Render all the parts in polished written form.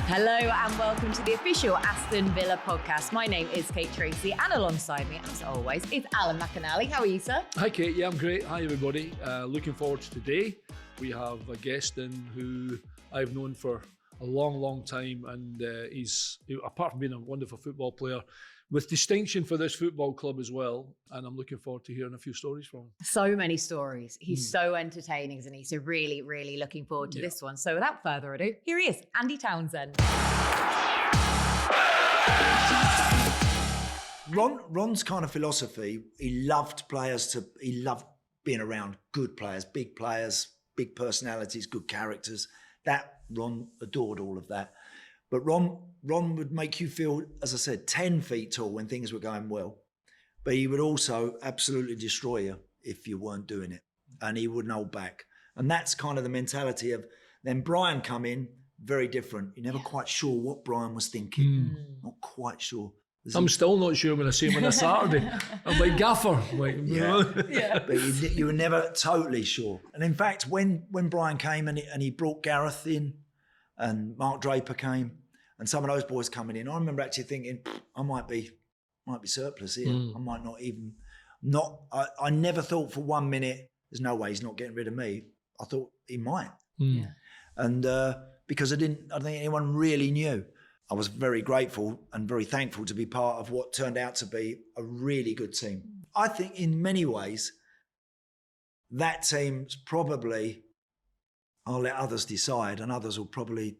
Hello and welcome to the official Aston Villa podcast. My name is Kate Tracy and alongside me, as always, is Alan McAnally. How are you, sir? Hi, Kate. Yeah, I'm great. Hi, everybody. Looking forward to today. We have a guest in who I've known for a long, long time, and he's, apart from being a wonderful football player, with distinction for this football club as well. And I'm looking forward to hearing a few stories from him. So many stories. He's so entertaining, isn't he? So really, really looking forward to this one. So without further ado, here he is, Andy Townsend. Ron's kind of philosophy, he loved being around good players, big personalities, good characters. That Ron adored all of that. But Ron would make you feel, as I said, 10 feet tall when things were going well. But he would also absolutely destroy you if you weren't doing it. And he wouldn't hold back. And that's kind of the mentality of, then Brian come in, very different. You're never quite sure what Brian was thinking. Not quite sure. I'm still not sure when I see him on a Saturday. I'm like, Gaffer. Like, yeah. But you were never totally sure. And in fact, when Brian came and he brought Gareth in, and Mark Draper came, and some of those boys coming in, I remember actually thinking, I might be surplus here. I might I never thought for 1 minute, there's no way he's not getting rid of me. I thought he might. And because I don't think anyone really knew. I was very grateful and very thankful to be part of what turned out to be a really good team. I think in many ways, that team's probably, I'll let others decide, and others will probably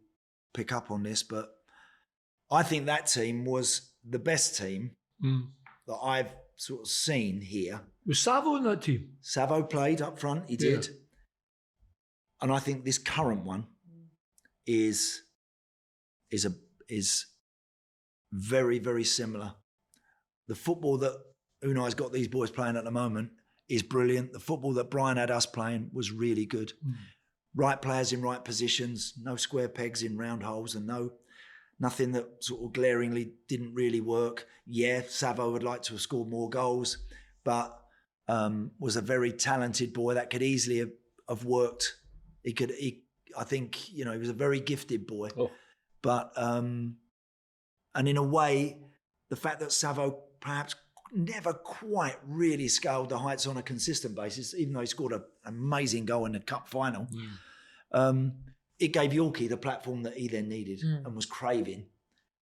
pick up on this, but I think that team was the best team that I've sort of seen here. Was Savo in that team? Savo played up front, he did. And I think this current one is very, very similar. The football that Unai's got these boys playing at the moment is brilliant. The football that Brian had us playing was really good. Right players in right positions, no square pegs in round holes, and nothing that sort of glaringly didn't really work. Yeah, Savo would like to have scored more goals, but was a very talented boy that could easily have worked. I think, he was a very gifted boy. But, and in a way, the fact that Savo perhaps never quite really scaled the heights on a consistent basis, even though he scored an amazing goal in the cup final, it gave Yorkie the platform that he then needed and was craving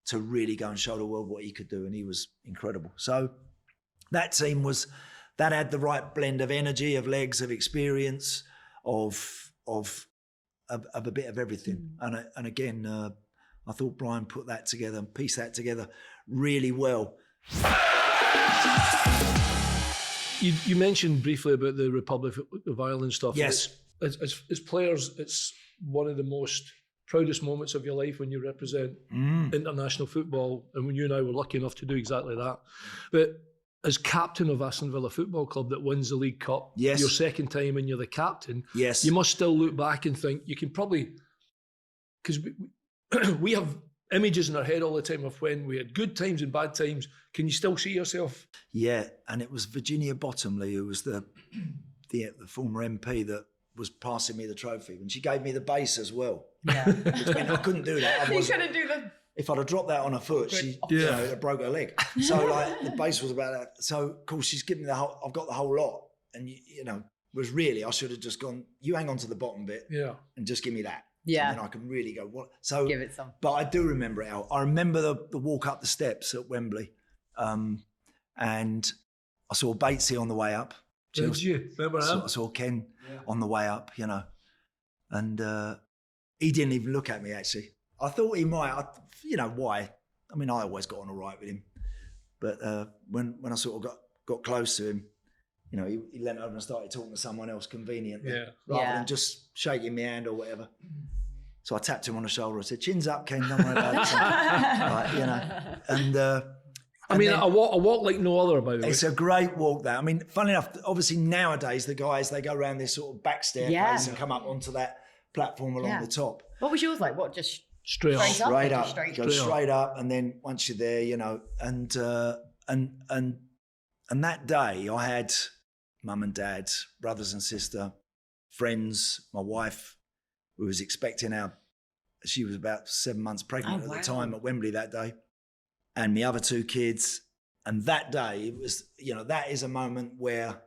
to really go and show the world what he could do, and he was incredible. So that team that had the right blend of energy, of legs, of experience, of a bit of everything. And again, I thought Brian put that together and pieced that together really well. You mentioned briefly about the Republic of Ireland stuff. Yes. As players, it's one of the most proudest moments of your life when you represent international football, and when you and I were lucky enough to do exactly that. But as captain of Aston Villa Football Club that wins the League Cup, your second time and you're the captain, you must still look back and think, you can probably, because we have images in our head all the time of when we had good times and bad times. Can you still see yourself? Yeah, and it was Virginia Bottomley, who was the former MP, that was passing me the trophy, and she gave me the base as well. Yeah, which meant I couldn't do that. You couldn't do the. If I'd have dropped that on her foot, she it broke her leg. So the base was about that. So of course she's given me the whole. I've got the whole lot, and was really, I should have just gone. You hang on to the bottom bit, and just give me that. Yeah, and then I can really go. What? So give it some. But I do remember it. I remember the walk up the steps at Wembley, and I saw Batesy on the way up. Did you remember him? I saw Ken on the way up, and he didn't even look at me. Actually, I thought he might. Why? I mean, I always got on all right with him, but when I sort of got close to him, he leant over and started talking to someone else conveniently, rather than just shaking my hand or whatever. So I tapped him on the shoulder. I said, "Chins up, Ken. Don't worry about it." And a walk like no other, by the way. It's a great walk, that. I mean, funny enough, obviously nowadays the guys, they go around this sort of back staircase and come up onto that platform along the top. What was yours like? What, just straight up? Straight Go straight up, and then once you're there, and that day I had mum and dad, brothers and sister, friends, my wife, who was expecting our She was about 7 months pregnant Oh, at wow. the time at Wembley that day. And my other 2 kids. And that day, it was, that is a moment where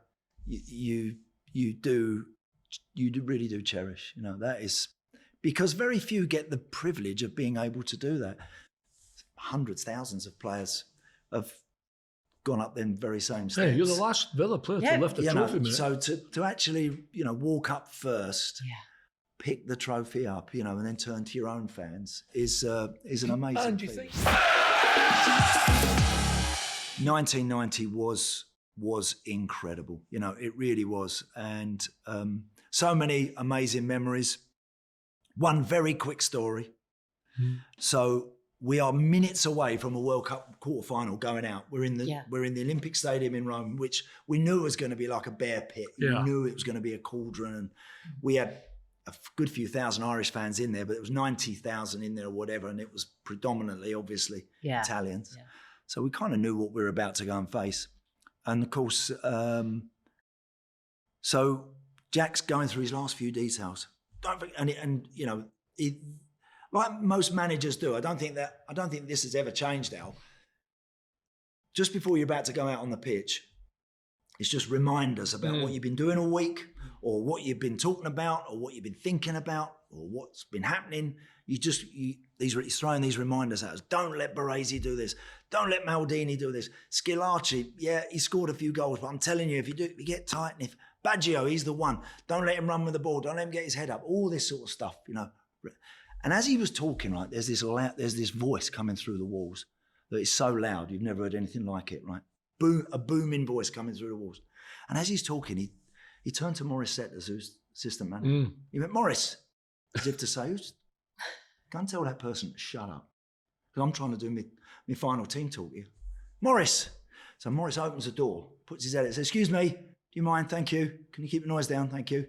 you really do cherish. That is, because very few get the privilege of being able to do that. Hundreds, thousands of players have gone up them very same steps. Hey, you're the last Villa player to lift a trophy, mate. So to actually, walk up first, pick the trophy up, and then turn to your own fans is an amazing thing. 1990 was incredible. It really was. And so many amazing memories. One very quick story. So we are minutes away from a World Cup quarterfinal going out. We're in the Olympic Stadium in Rome, which we knew was going to be like a bear pit. We knew it was going to be a cauldron. And we had a good few thousand Irish fans in there, but it was 90,000 in there or whatever. And it was predominantly, obviously, Italians. Yeah. So we kind of knew what we were about to go and face. And of course, so Jack's going through his last few details. Like most managers do, I don't think this has ever changed, Al. Just before you're about to go out on the pitch, it's just reminders about what you've been doing all week, or what you've been talking about, or what you've been thinking about, or what's been happening. He's throwing these reminders at us. Don't let Baresi do this. Don't let Maldini do this. Schillaci, he scored a few goals, but I'm telling you, if you get tight, and if Baggio, he's the one. Don't let him run with the ball. Don't let him get his head up. All this sort of stuff, And as he was talking, right, there's this voice coming through the walls that is so loud you've never heard anything like it, right? A booming voice coming through the walls. And as he's talking, he turned to Maurice Setters, who's assistant manager. He went, Maurice, as if to say, go and tell that person to shut up, because I'm trying to do my final team talk here. Maurice. So Maurice opens the door, puts his head out, says, excuse me, do you mind? Thank you. Can you keep the noise down? Thank you.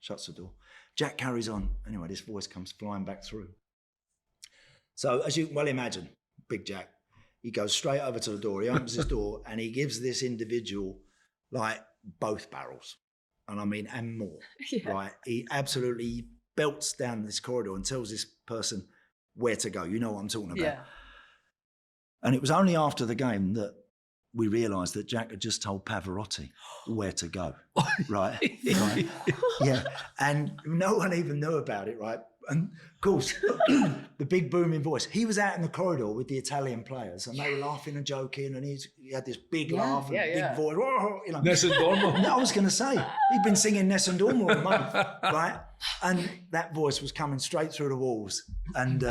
Shuts the door. Jack carries on. Anyway, this voice comes flying back through. So as you can well imagine, Big Jack, he goes straight over to the door. He opens his door and he gives this individual like both barrels. And more, right? He absolutely belts down this corridor and tells this person where to go. You know what I'm talking about. Yeah. And it was only after the game that we realised that Jack had just told Pavarotti where to go, right? Right? Yeah, and no one even knew about it, right? And of course, the big booming voice. He was out in the corridor with the Italian players, and they were laughing and joking, and he had this big laugh and big voice. Nessun Dorma. I was going to say, he'd been singing Nessun Dorma all month, right? And that voice was coming straight through the walls, and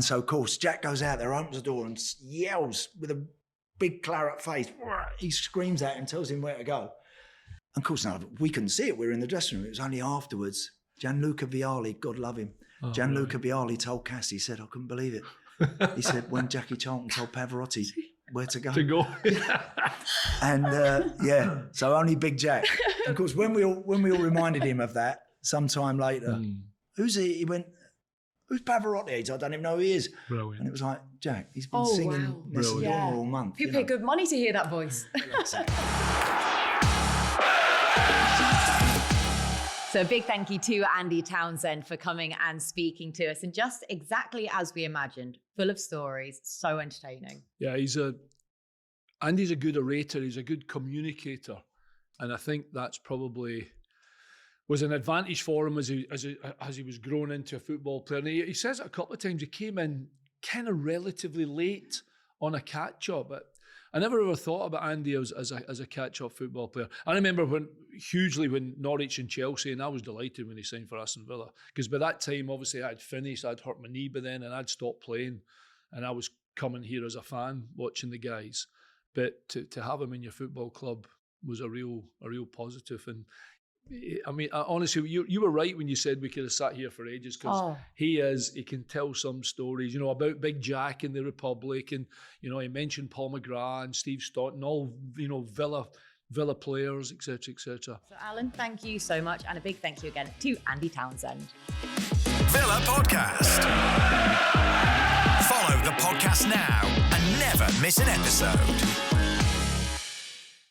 so of course Jack goes out there, opens the door, and yells with a big claret face. He screams at him, tells him where to go. And of course, now we couldn't see it. We were in the dressing room. It was only afterwards. Gianluca Vialli, God love him. Gianluca Vialli told Cass, he said, I couldn't believe it. He said, when Jackie Charlton told Pavarotti where to go. And so only Big Jack. And of course, when we all reminded him of that sometime later, who's he? He went, who's Pavarotti? I don't even know who he is. Brilliant. And it was like, Jack, he's been singing Nessun Dorma all month. People pay good money to hear that voice. So a big thank you to Andy Townsend for coming and speaking to us, and just exactly as we imagined, full of stories, so entertaining. Yeah, Andy's a good orator, he's a good communicator, and I think that's probably was an advantage for him as he was growing into a football player. And he says it a couple of times, he came in kind of relatively late on a catch-up, but I never ever thought about Andy as a catch-up football player. I remember when Norwich and Chelsea, and I was delighted when he signed for Aston Villa, because by that time, obviously, I'd finished, I'd hurt my knee by then, and I'd stopped playing, and I was coming here as a fan, watching the guys. But to have him in your football club was a real positive. And I mean, honestly, you were right when you said we could have sat here for ages, because he can tell some stories, about Big Jack in the Republic, and, he mentioned Paul McGrath and Steve Staunton, all, Villa players, etc., etc. So, Alan, thank you so much, and a big thank you again to Andy Townsend. Villa Podcast. Follow the podcast now and never miss an episode.